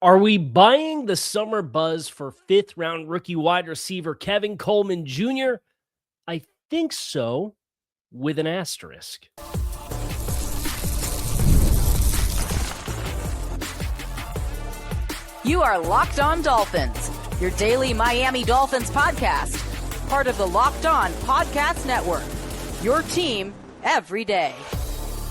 Are we buying the summer buzz for fifth-round rookie wide receiver Kevin Coleman Jr.? I think so, with an asterisk. You are Locked On Dolphins, your daily Miami Dolphins podcast, part of the Locked On Podcast Network, your team every day.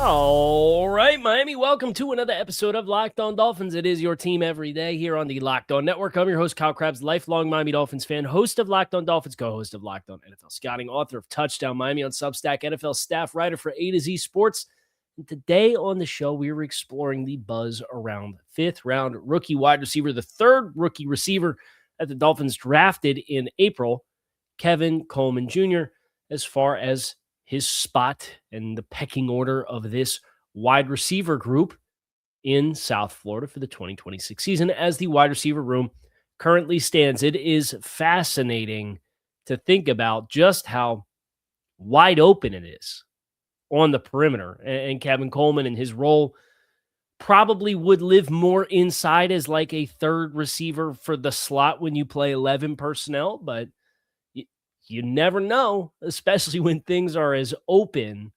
All right, Miami, welcome to another episode of Locked On Dolphins. It is your team every day here on the Locked On Network. I'm your host, Kyle Krabs, lifelong Miami Dolphins fan, host of Locked On Dolphins, co-host of Locked On NFL Scouting, author of Touchdown Miami on Substack, NFL staff writer for A to Z Sports. And today on the show, we are exploring the buzz around fifth-round rookie wide receiver, the third rookie receiver that the Dolphins drafted in April, Kevin Coleman Jr., as far as his spot and the pecking order of this wide receiver group in South Florida for the 2026 season. As the wide receiver room currently stands, it is fascinating to think about just how wide open it is on the perimeter. And Kevin Coleman and his role probably would live more inside as like a third receiver for the slot when you play 11 personnel, but you never know, especially when things are as open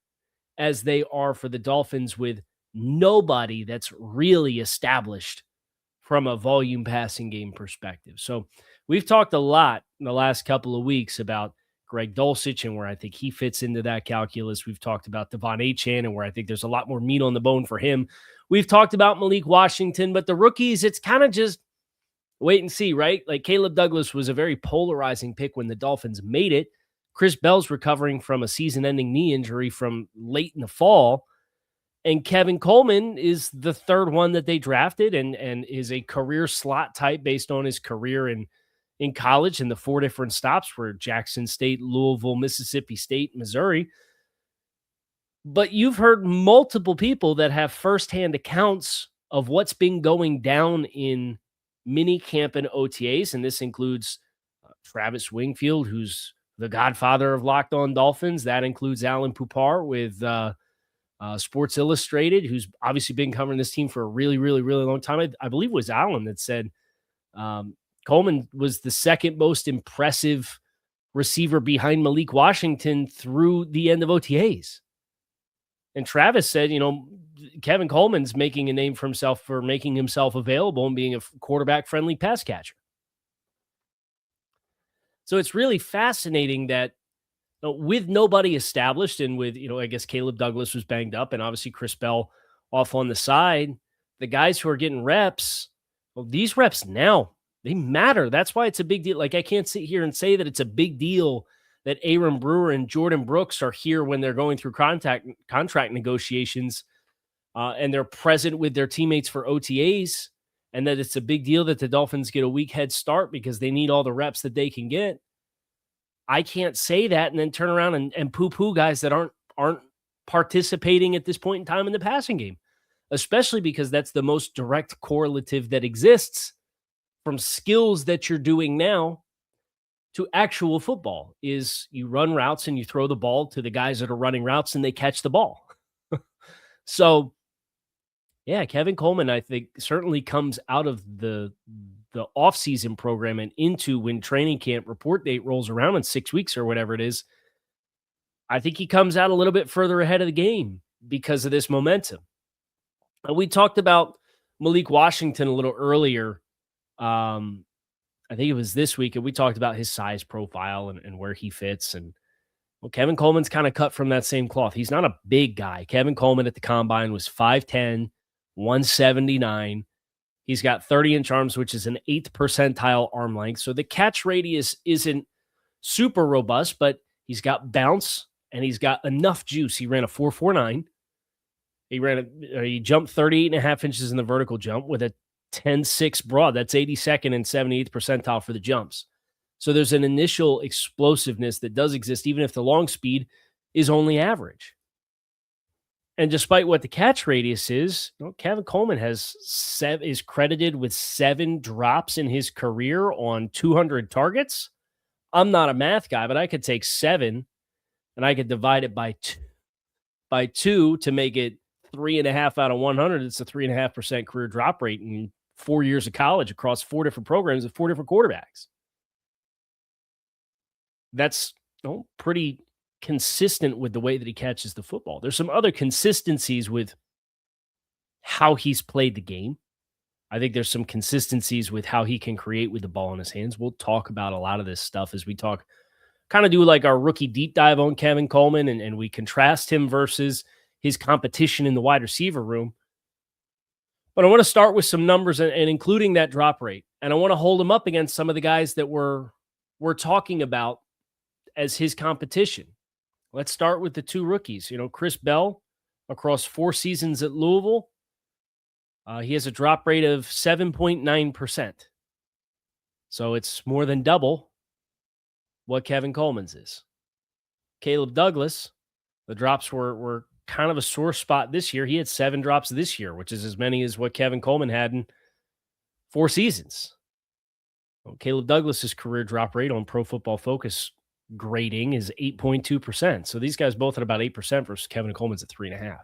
as they are for the Dolphins with nobody that's really established from a volume passing game perspective. So we've talked a lot in the last couple of weeks about Greg Dulcich and where I think he fits into that calculus. We've talked about Devon Achane and where I think there's a lot more meat on the bone for him. We've talked about Malik Washington, but the rookies, it's kind of just wait and see, right? Like Caleb Douglas was a very polarizing pick when the Dolphins made it. Chris Bell's recovering from a season-ending knee injury from late in the fall. And Kevin Coleman is the third one that they drafted and is a career slot type based on his career in college and the four different stops were Jackson State, Louisville, Mississippi State, Missouri. But you've heard multiple people that have firsthand accounts of what's been going down in minicamp and OTAs, and this includes Travis Wingfield, who's the godfather of Locked On Dolphins. That includes Alan Pupar with Sports Illustrated, who's obviously been covering this team for a really, really, really long time. I believe it was Alan that said Coleman was the second most impressive receiver behind Malik Washington through the end of OTAs. And Travis said, Kevin Coleman's making a name for himself for making himself available and being a quarterback-friendly pass catcher. So it's really fascinating that with nobody established and with, I guess Caleb Douglas was banged up and obviously Chris Bell off on the side, the guys who are getting reps, well, these reps now, they matter. That's why it's a big deal. Like I can't sit here and say that it's a big deal that Aaron Brewer and Jordan Brooks are here when they're going through contract negotiations and they're present with their teammates for OTAs, and that it's a big deal that the Dolphins get a week head start because they need all the reps that they can get. I can't say that and then turn around and poo-poo guys that aren't participating at this point in time in the passing game, especially because that's the most direct correlative that exists from skills that you're doing now to actual football is you run routes and you throw the ball to the guys that are running routes and they catch the ball. So, yeah, Kevin Coleman, I think, certainly comes out of the offseason program and into when training camp report date rolls around in 6 weeks or whatever it is. I think he comes out a little bit further ahead of the game because of this momentum. We talked about Malik Washington a little earlier. I think it was this week, and we talked about his size profile and where he fits. And well, Kevin Coleman's kind of cut from that same cloth. He's not a big guy. Kevin Coleman at the combine was 5'10", 179. He's got 30-inch arms, which is an 8th percentile arm length. So the catch radius isn't super robust, but he's got bounce and he's got enough juice. He ran a 4.49. He jumped 38 and a half inches in the vertical jump with a 10.6 broad. That's 82nd and 78th percentile for the jumps. So there's an initial explosiveness that does exist, even if the long speed is only average. And despite what the catch radius is, Kevin Coleman is credited with 7 drops in his career on 200 targets. I'm not a math guy, but I could take 7 and I could divide it by 2 to make it 3.5 out of 100. It's a 3.5% career drop rate. And 4 years of college across 4 different programs with 4 different quarterbacks. That's pretty consistent with the way that he catches the football. There's some other consistencies with how he's played the game. I think there's some consistencies with how he can create with the ball in his hands. We'll talk about a lot of this stuff as we talk, kind of do like our rookie deep dive on Kevin Coleman, and we contrast him versus his competition in the wide receiver room. But I want to start with some numbers and including that drop rate. And I want to hold him up against some of the guys that we're talking about as his competition. Let's start with the 2 rookies. Chris Bell, across 4 seasons at Louisville, he has a drop rate of 7.9%. So it's more than double what Kevin Coleman's is. Caleb Douglas, the drops were kind of a sore spot this year. He had 7 drops this year, which is as many as what Kevin Coleman had in 4 seasons. Well, Caleb Douglas's career drop rate on Pro Football Focus grading is 8.2%. So these guys both at about 8% versus Kevin Coleman's at 3.5%.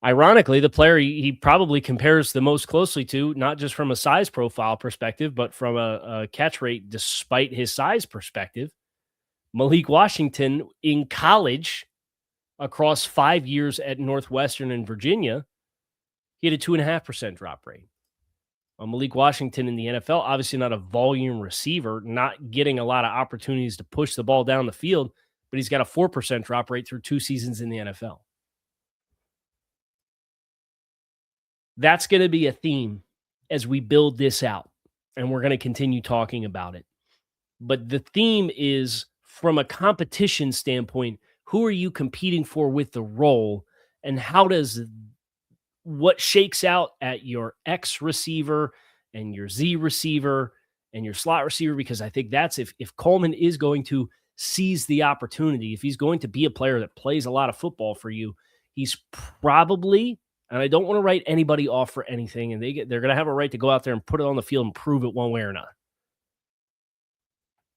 Ironically, the player he probably compares the most closely to, not just from a size profile perspective, but from a catch rate despite his size perspective, Malik Washington in college across 5 years at Northwestern and Virginia, he had a 2.5% drop rate. Malik Washington in the NFL, obviously not a volume receiver, not getting a lot of opportunities to push the ball down the field, but he's got a 4% drop rate through 2 seasons in the NFL. That's going to be a theme as we build this out, and we're going to continue talking about it. But the theme is, from a competition standpoint, who are you competing for with the role, and how does what shakes out at your X receiver and your Z receiver and your slot receiver? Because I think that's if Coleman is going to seize the opportunity, if he's going to be a player that plays a lot of football for you, he's probably, and I don't want to write anybody off for anything, and they're going to have a right to go out there and put it on the field and prove it one way or another.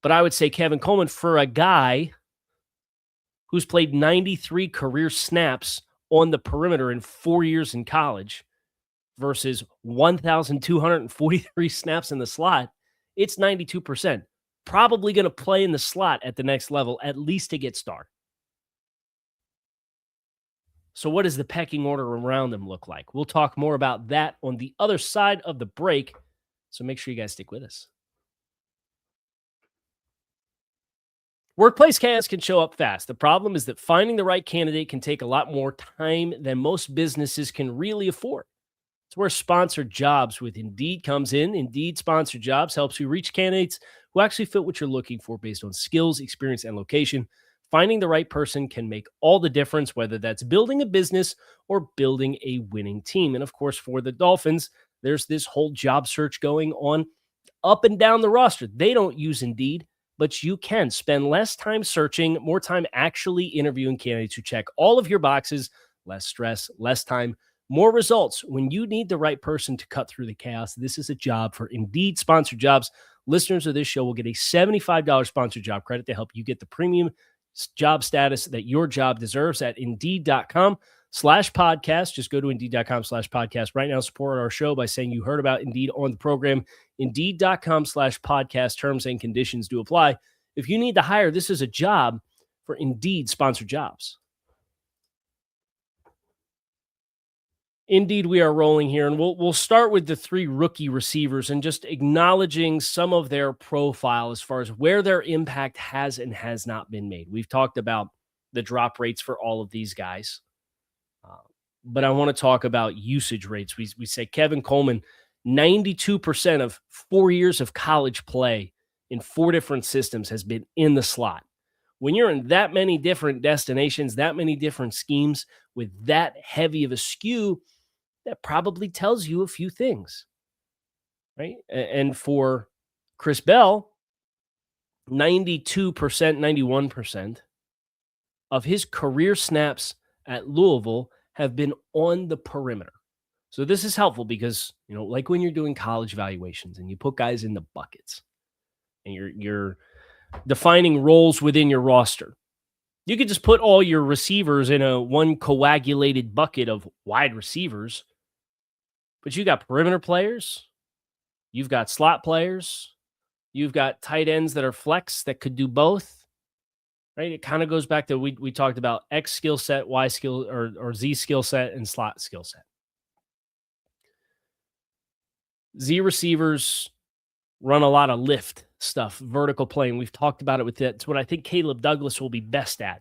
But I would say Kevin Coleman, for a guy who's played 93 career snaps on the perimeter in 4 years in college versus 1,243 snaps in the slot, it's 92%. Probably going to play in the slot at the next level, at least to get started. So what does the pecking order around them look like? We'll talk more about that on the other side of the break. So make sure you guys stick with us. Workplace chaos can show up fast. The problem is that finding the right candidate can take a lot more time than most businesses can really afford. It's where Sponsored Jobs with Indeed comes in. Indeed Sponsored Jobs helps you reach candidates who actually fit what you're looking for based on skills, experience, and location. Finding the right person can make all the difference, whether that's building a business or building a winning team. And of course, for the Dolphins, there's this whole job search going on up and down the roster. They don't use Indeed, but you can spend less time searching, more time actually interviewing candidates who check all of your boxes, less stress, less time, more results. When you need the right person to cut through the chaos, this is a job for Indeed Sponsored Jobs. Listeners of this show will get a $75 sponsored job credit to help you get the premium job status that your job deserves at Indeed.com/podcast. Just go to Indeed.com/podcast right now. Support our show by saying you heard about Indeed on the program. Indeed.com/podcast. Terms and conditions do apply. If you need to hire, this is a job for Indeed Sponsored Jobs. Indeed, we are rolling here, and we'll start with the 3 rookie receivers and just acknowledging some of their profile as far as where their impact has and has not been made. We've talked about the drop rates for all of these guys, but I want to talk about usage rates. We say Kevin Coleman, 92% of 4 years of college play in 4 different systems has been in the slot. When you're in that many different destinations, that many different schemes with that heavy of a skew, that probably tells you a few things, right? And for Chris Bell, 92%, 91% of his career snaps at Louisville have been on the perimeter. So this is helpful because, like when you're doing college evaluations and you put guys in the buckets and you're defining roles within your roster, you could just put all your receivers in one coagulated bucket of wide receivers, But you got perimeter players, you've got slot players, you've got tight ends that are flex that could do both. Right? It kind of goes back to we talked about X skill set, Y skill or Z skill set, and slot skill set. Z receivers run a lot of lift stuff, vertical playing. We've talked about it with it. It's what I think Caleb Douglas will be best at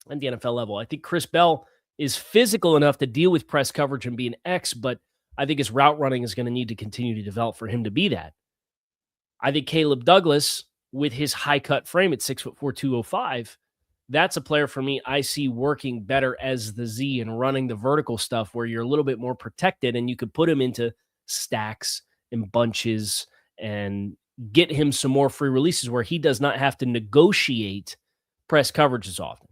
the NFL level. I think Chris Bell is physical enough to deal with press coverage and be an X, but I think his route running is going to need to continue to develop for him to be that. I think Caleb Douglas, with his high cut frame at 6'4", 205, that's a player for me I see working better as the Z and running the vertical stuff where you're a little bit more protected and you could put him into stacks and bunches and get him some more free releases where he does not have to negotiate press coverage as often.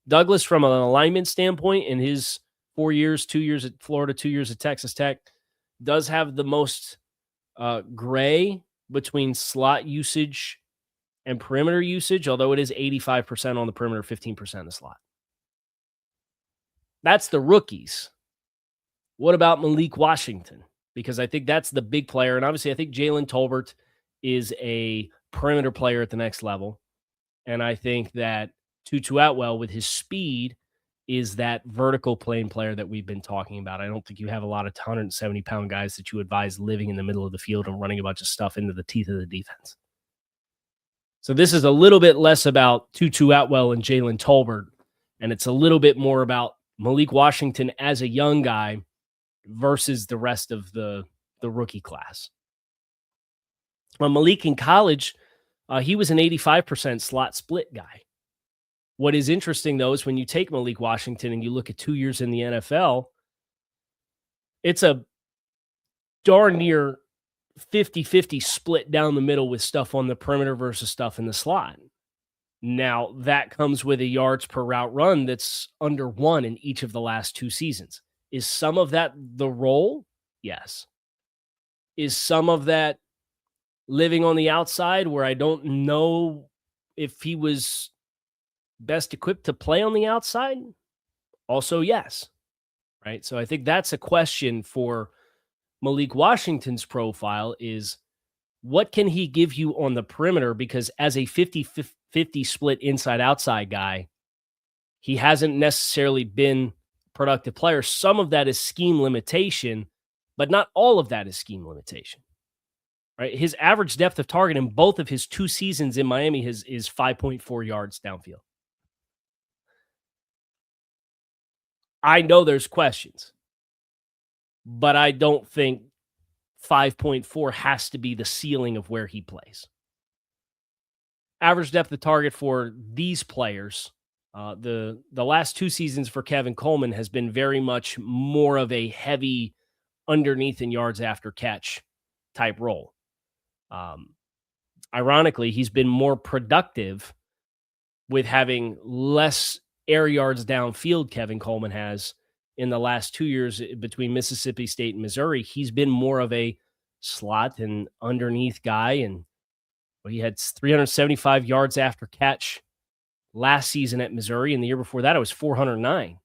Douglas, from an alignment standpoint, in his 4 years, 2 years at Florida, 2 years at Texas Tech, does have the most gray between slot usage and perimeter usage, although it is 85% on the perimeter, 15% in the slot. That's the rookies. What about Malik Washington? Because I think that's the big player. And obviously, I think Jalen Tolbert is a perimeter player at the next level. And I think that Tutu Atwell, with his speed, is that vertical plane player that we've been talking about. I don't think you have a lot of 170-pound guys that you advise living in the middle of the field and running a bunch of stuff into the teeth of the defense. So this is a little bit less about Tutu Atwell and Jalen Tolbert, and it's a little bit more about Malik Washington as a young guy versus the rest of the rookie class. Malik in college, he was an 85% slot split guy. What is interesting, though, is when you take Malik Washington and you look at 2 years in the NFL, it's a darn near 50-50 split down the middle with stuff on the perimeter versus stuff in the slot. Now, that comes with a yards per route run that's under 1 in each of the last 2 seasons. Is some of that the role? Yes. Is some of that living on the outside where I don't know if he was best equipped to play on the outside? Also, yes. Right? So I think that's a question for Malik Washington's profile is what can he give you on the perimeter? Because as a 50-50 split inside-outside guy, he hasn't necessarily been a productive player. Some of that is scheme limitation, but not all of that is scheme limitation. Right? His average depth of target in both of his 2 seasons in Miami is 5.4 yards downfield. I know there's questions, but I don't think 5.4 has to be the ceiling of where he plays. Average depth of target for these players, the last 2 seasons for Kevin Coleman has been very much more of a heavy underneath and yards after catch type role. Ironically, he's been more productive with having less air yards downfield. Kevin Coleman has in the last 2 years between Mississippi State and Missouri. He's been more of a slot and underneath guy. And he had 375 yards after catch last season at Missouri. And the year before that, it was 409.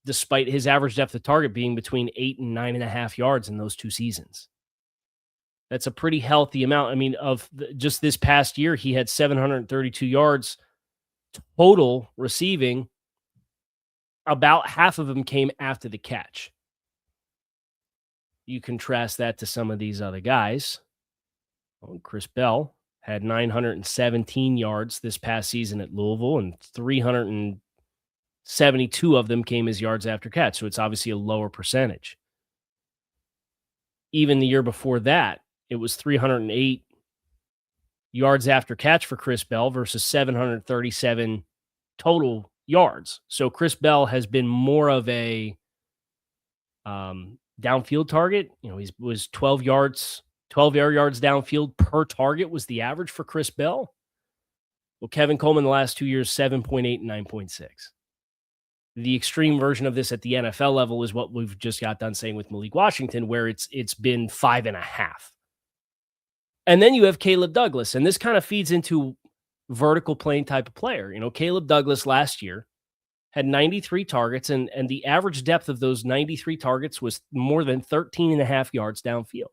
Despite his average depth of target being between 8 and 9.5 yards in those 2 seasons. That's a pretty healthy amount. I mean, just this past year, he had 732 yards total receiving. About half of them came after the catch. You contrast that to some of these other guys. Chris Bell had 917 yards this past season at Louisville, and 372 of them came as yards after catch. So it's obviously a lower percentage. Even the year before that, it was 308 yards after catch for Chris Bell versus 737 total yards. So Chris Bell has been more of a downfield target. You know, he was 12 air yards downfield per target was the average for Chris Bell. Well, Kevin Coleman the last 2 years, 7.8 and 9.6. The extreme version of this at the NFL level is what we've just got done saying with Malik Washington, where it's been 5.5. And then you have Caleb Douglas, and this kind of feeds into vertical plane type of player. You know, Caleb Douglas last year had 93 targets, and the average depth of those 93 targets was more than 13 and a half yards downfield.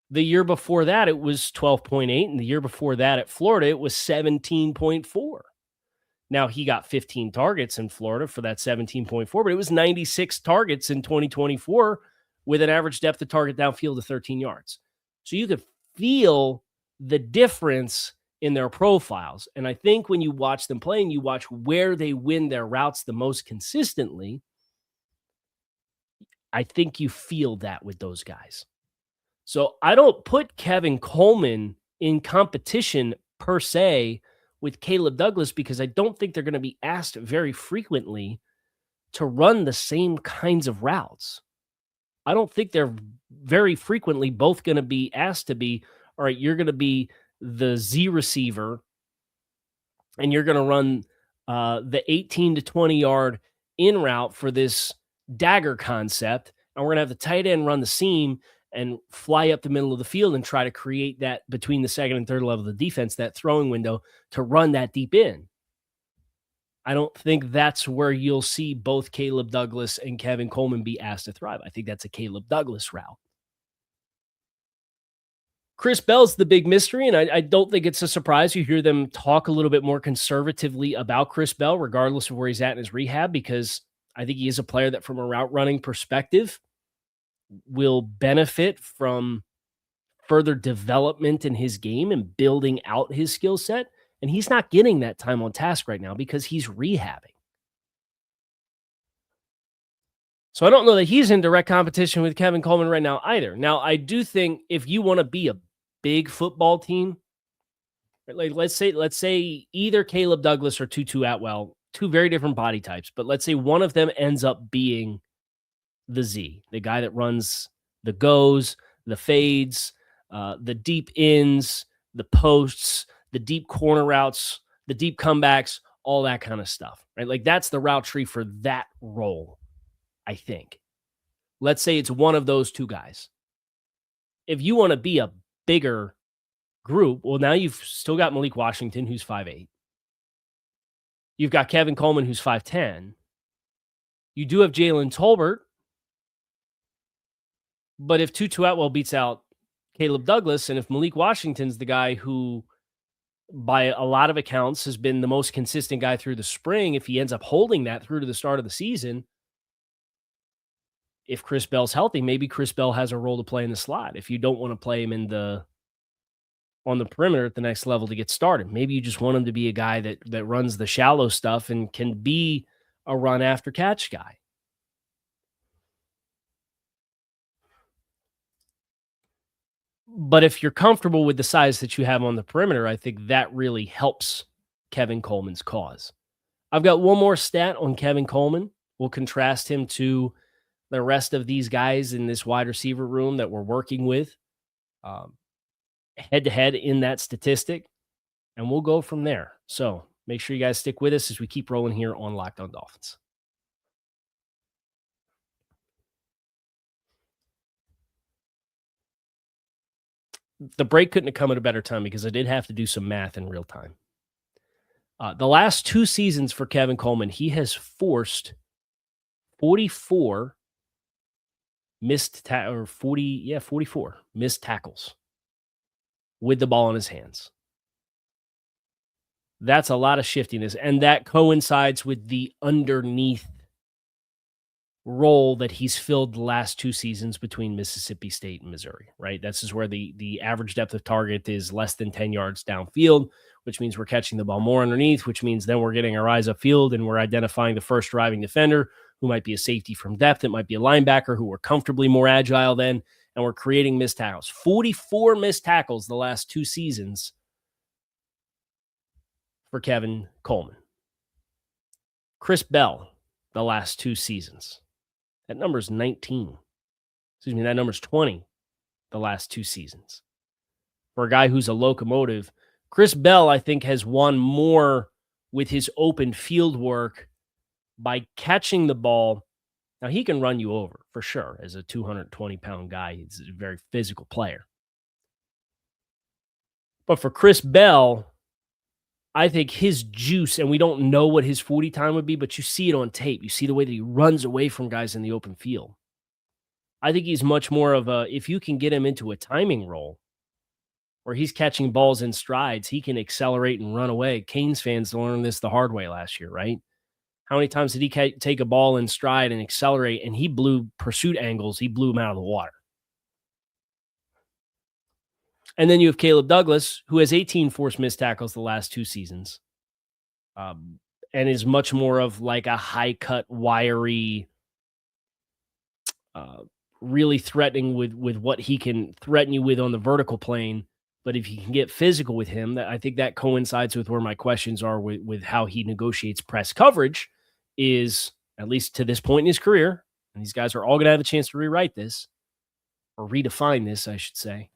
The year before that, it was 12.8, and the year before that at Florida, it was 17.4. Now, he got 15 targets in Florida for that 17.4, but it was 96 targets in 2024 with an average depth of target downfield of 13 yards. So you could feel the difference in their profiles. And I think when you watch them play and you watch where they win their routes the most consistently, I think you feel that with those guys. So I don't put Kevin Coleman in competition per se with Caleb Douglas because I don't think they're going to be asked very frequently to run the same kinds of routes. I don't think they're very frequently both going to be asked to be, all right, you're going to be the Z receiver and you're going to run the 18 to 20 yard in route for this dagger concept. And we're going to have the tight end run the seam and fly up the middle of the field and try to create that between the second and third level of the defense, that throwing window to run that deep in. I don't think that's where you'll see both Caleb Douglas and Kevin Coleman be asked to thrive. I think that's a Caleb Douglas route. Chris Bell's the big mystery, and I don't think it's a surprise. You hear them talk a little bit more conservatively about Chris Bell, regardless of where he's at in his rehab, because I think he is a player that from a route running perspective will benefit from further development in his game and building out his skill set. And he's not getting that time on task right now because he's rehabbing. So I don't know that he's in direct competition with Kevin Coleman right now either. Now, I do think if you want to be a big football team, like let's say either Caleb Douglas or Tutu Atwell, two very different body types, but let's say one of them ends up being the Z, the guy that runs the goes, the fades, the deep ins, the posts, the deep corner routes, the deep comebacks, all that kind of stuff, right? Like that's the route tree for that role, I think. Let's say it's one of those two guys. If you want to be a bigger group, well, now you've still got Malik Washington, who's 5'8". You've got Kevin Coleman, who's 5'10". You do have Jalen Tolbert. But if Tutu Atwell beats out Caleb Douglas, and if Malik Washington's the guy who, by a lot of accounts, has been the most consistent guy through the spring, if he ends up holding that through to the start of the season, if Chris Bell's healthy, maybe Chris Bell has a role to play in the slot. If you don't want to play him on the perimeter at the next level to get started, maybe you just want him to be a guy that runs the shallow stuff and can be a run after catch guy. But if you're comfortable with the size that you have on the perimeter, I think that really helps Kevin Coleman's cause. I've got one more stat on Kevin Coleman. We'll contrast him to the rest of these guys in this wide receiver room that we're working with head-to-head in that statistic, and we'll go from there. So make sure you guys stick with us as we keep rolling here on Locked On Dolphins. The break couldn't have come at a better time because I did have to do some math in real time. The last two seasons for Kevin Coleman, he has forced 44 44 missed tackles with the ball in his hands. That's a lot of shiftiness, and that coincides with the underneath role that he's filled the last two seasons between Mississippi State and Missouri, right? This is where the average depth of target is less than 10 yards downfield, which means we're catching the ball more underneath, which means then we're getting our eyes upfield and we're identifying the first driving defender who might be a safety from depth. It might be a linebacker who we're comfortably more agile than, and we're creating missed tackles. 44 missed tackles the last two seasons for Kevin Coleman. Chris Bell, the last two seasons. That number's 19. Excuse me, that number's 20 the last two seasons. For a guy who's a locomotive, Chris Bell, I think, has won more with his open field work by catching the ball. Now, he can run you over, for sure. As a 220-pound guy, he's a very physical player. But for Chris Bell, I think his juice, and we don't know what his 40 time would be, but you see it on tape. You see the way that he runs away from guys in the open field. I think he's much more of a, if you can get him into a timing role where he's catching balls in strides, he can accelerate and run away. Canes fans learned this the hard way last year, right? How many times did he take a ball in stride and accelerate, and he blew pursuit angles? He blew them out of the water. And then you have Caleb Douglas, who has 18 forced missed tackles the last 2 seasons, and is much more of like a high-cut, wiry, really threatening with what he can threaten you with on the vertical plane. But if you can get physical with him, I think that coincides with where my questions are with how he negotiates press coverage is, at least to this point in his career, and these guys are all going to have a chance to rewrite this, or redefine this, I should say.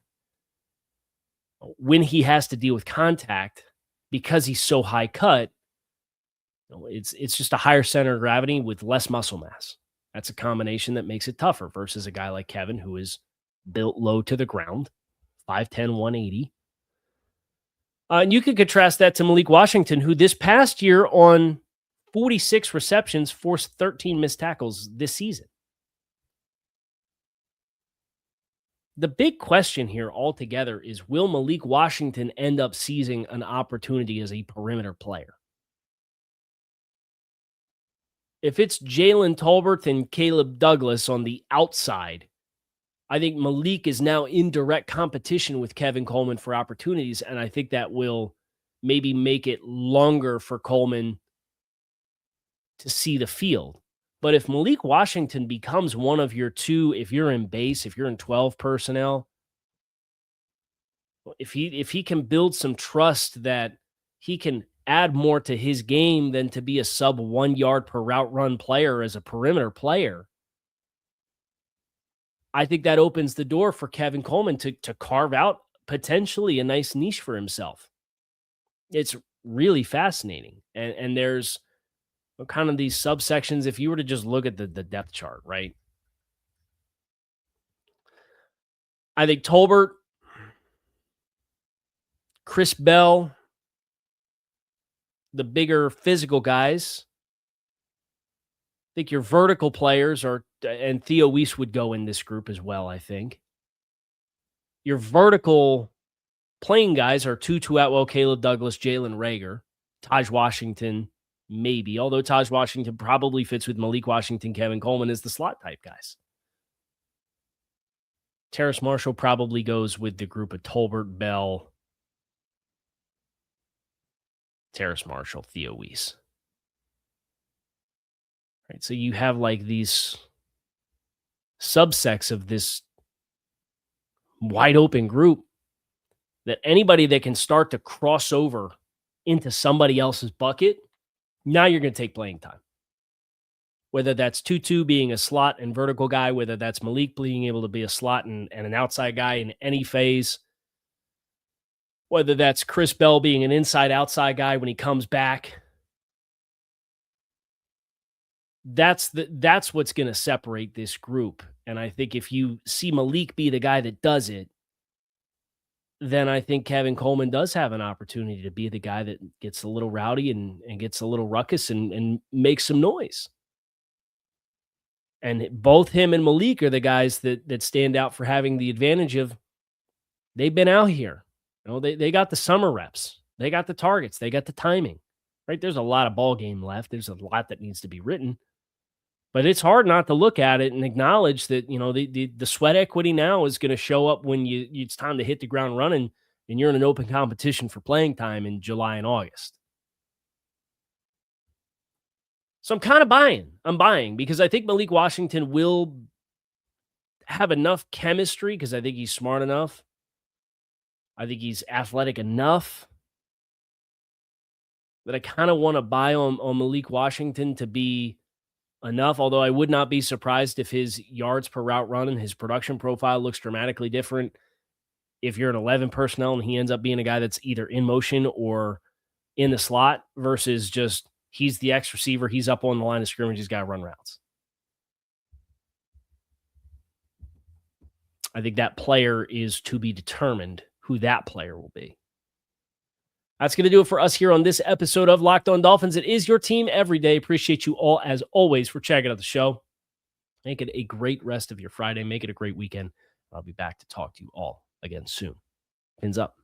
When he has to deal with contact, because he's so high cut, it's just a higher center of gravity with less muscle mass. That's a combination that makes it tougher versus a guy like Kevin, who is built low to the ground, 5'10", 180. And you could contrast that to Malik Washington, who this past year on 46 receptions forced 13 missed tackles this season. The big question here altogether is, will Malik Washington end up seizing an opportunity as a perimeter player? If it's Jalen Tolbert and Caleb Douglas on the outside, I think Malik is now in direct competition with Kevin Coleman for opportunities, and I think that will maybe make it longer for Coleman to see the field. But if Malik Washington becomes one of your 2, if you're in base, if you're in 12 personnel, if he can build some trust that he can add more to his game than to be a sub 1 yard per route run player as a perimeter player, I think that opens the door for Kevin Coleman to carve out potentially a nice niche for himself. It's really fascinating. And there's kind of these subsections. If you were to just look at the depth chart, right? I think Tolbert, Chris Bell, the bigger physical guys. I think your vertical players are, and Theo Weiss would go in this group as well, I think. Your vertical playing guys are Tutu Atwell, Caleb Douglas, Jalen Reagor, Taj Washington, maybe. Although Taj Washington probably fits with Malik Washington, Kevin Coleman as the slot type guys. Terrace Marshall probably goes with the group of Tolbert, Bell, Terrace Marshall, Theo Weiss. Right, so you have like these subsects of this wide open group that anybody that can start to cross over into somebody else's bucket, now you're going to take playing time. Whether that's Tutu being a slot and vertical guy, whether that's Malik being able to be a slot and an outside guy in any phase, whether that's Chris Bell being an inside-outside guy when he comes back. That's what's going to separate this group. And I think if you see Malik be the guy that does it, then I think Kevin Coleman does have an opportunity to be the guy that gets a little rowdy and gets a little ruckus and makes some noise. And both him and Malik are the guys that stand out for having the advantage of they've been out here. You know, they got the summer reps. They got the targets. They got the timing. Right? There's a lot of ball game left. There's a lot that needs to be written. But it's hard not to look at it and acknowledge that, you know, the sweat equity now is going to show up when it's time to hit the ground running and you're in an open competition for playing time in July and August. So I'm kind of buying. I'm buying because I think Malik Washington will have enough chemistry because I think he's smart enough. I think he's athletic enough that I kind of want to buy on Malik Washington to be enough, although I would not be surprised if his yards per route run and his production profile looks dramatically different if you're an 11 personnel and he ends up being a guy that's either in motion or in the slot versus just he's the X receiver, he's up on the line of scrimmage, he's got to run routes. I think that player is to be determined who that player will be. That's going to do it for us here on this episode of Locked On Dolphins. It is your team every day. Appreciate you all, as always, for checking out the show. Make it a great rest of your Friday. Make it a great weekend. I'll be back to talk to you all again soon. Pins up.